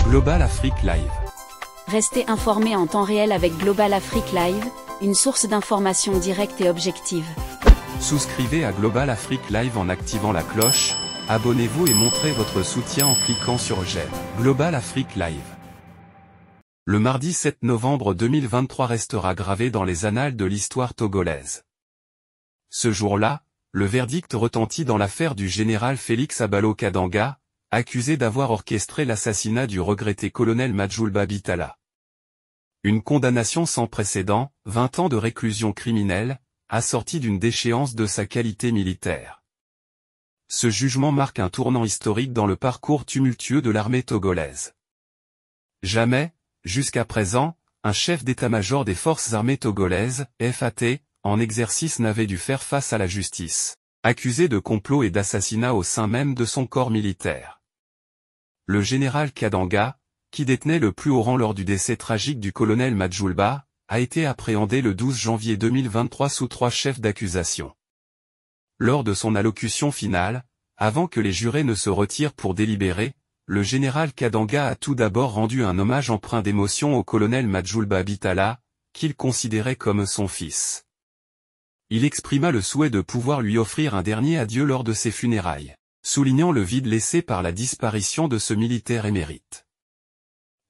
Global Afrique Live. Restez informés en temps réel avec Global Afrique Live, une source d'information directe et objective. Souscrivez à Global Afrique Live en activant la cloche, abonnez-vous et montrez votre soutien en cliquant sur j'aime. Global Afrique Live. Le mardi 7 novembre 2023 restera gravé dans les annales de l'histoire togolaise. Ce jour-là, le verdict retentit dans l'affaire du général Félix Abalo-Kadanga, accusé d'avoir orchestré l'assassinat du regretté colonel Majulba Bitala. Une condamnation sans précédent, 20 ans de réclusion criminelle, assortie d'une déchéance de sa qualité militaire. Ce jugement marque un tournant historique dans le parcours tumultueux de l'armée togolaise. Jamais, jusqu'à présent, un chef d'état-major des forces armées togolaises, FAT, en exercice n'avait dû faire face à la justice, accusé de complot et d'assassinat au sein même de son corps militaire. Le général Kadanga, qui détenait le plus haut rang lors du décès tragique du colonel Majulba, a été appréhendé le 12 janvier 2023 sous 3 chefs d'accusation. Lors de son allocution finale, avant que les jurés ne se retirent pour délibérer, le général Kadanga a tout d'abord rendu un hommage empreint d'émotion au colonel Majulba Bitala, qu'il considérait comme son fils. Il exprima le souhait de pouvoir lui offrir un dernier adieu lors de ses funérailles, soulignant le vide laissé par la disparition de ce militaire émérite.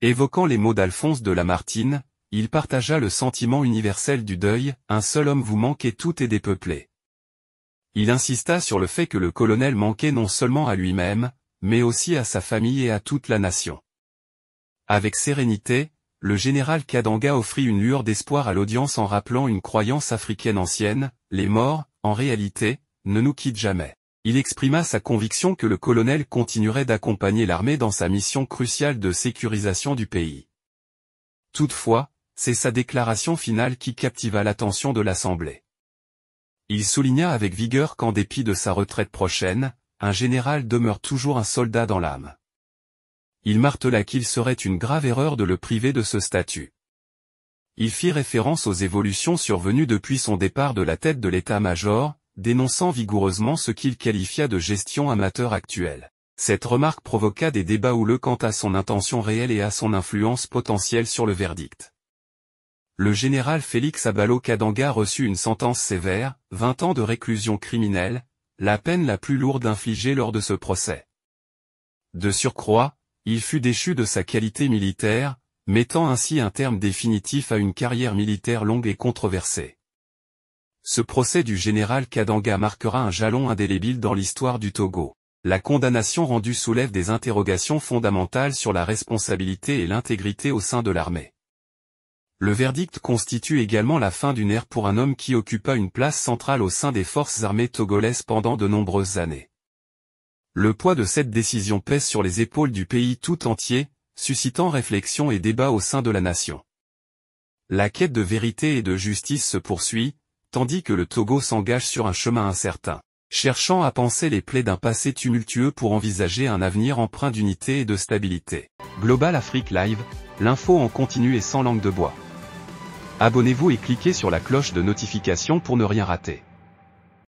Évoquant les mots d'Alphonse de Lamartine, il partagea le sentiment universel du deuil, un seul homme vous manque et tout est dépeuplé. Il insista sur le fait que le colonel manquait non seulement à lui-même, mais aussi à sa famille et à toute la nation. Avec sérénité, le général Kadanga offrit une lueur d'espoir à l'audience en rappelant une croyance africaine ancienne, les morts, en réalité, ne nous quittent jamais. Il exprima sa conviction que le colonel continuerait d'accompagner l'armée dans sa mission cruciale de sécurisation du pays. Toutefois, c'est sa déclaration finale qui captiva l'attention de l'Assemblée. Il souligna avec vigueur qu'en dépit de sa retraite prochaine, un général demeure toujours un soldat dans l'âme. Il martela qu'il serait une grave erreur de le priver de ce statut. Il fit référence aux évolutions survenues depuis son départ de la tête de l'état-major, dénonçant vigoureusement ce qu'il qualifia de gestion amateur actuelle. Cette remarque provoqua des débats houleux quant à son intention réelle et à son influence potentielle sur le verdict. Le général Félix Abalo-Kadanga reçut une sentence sévère, 20 ans de réclusion criminelle, la peine la plus lourde infligée lors de ce procès. De surcroît, il fut déchu de sa qualité militaire, mettant ainsi un terme définitif à une carrière militaire longue et controversée. Ce procès du général Kadanga marquera un jalon indélébile dans l'histoire du Togo. La condamnation rendue soulève des interrogations fondamentales sur la responsabilité et l'intégrité au sein de l'armée. Le verdict constitue également la fin d'une ère pour un homme qui occupa une place centrale au sein des forces armées togolaises pendant de nombreuses années. Le poids de cette décision pèse sur les épaules du pays tout entier, suscitant réflexion et débat au sein de la nation. La quête de vérité et de justice se poursuit, tandis que le Togo s'engage sur un chemin incertain, cherchant à panser les plaies d'un passé tumultueux pour envisager un avenir empreint d'unité et de stabilité. Global Afrique Live, l'info en continu et sans langue de bois. Abonnez-vous et cliquez sur la cloche de notification pour ne rien rater.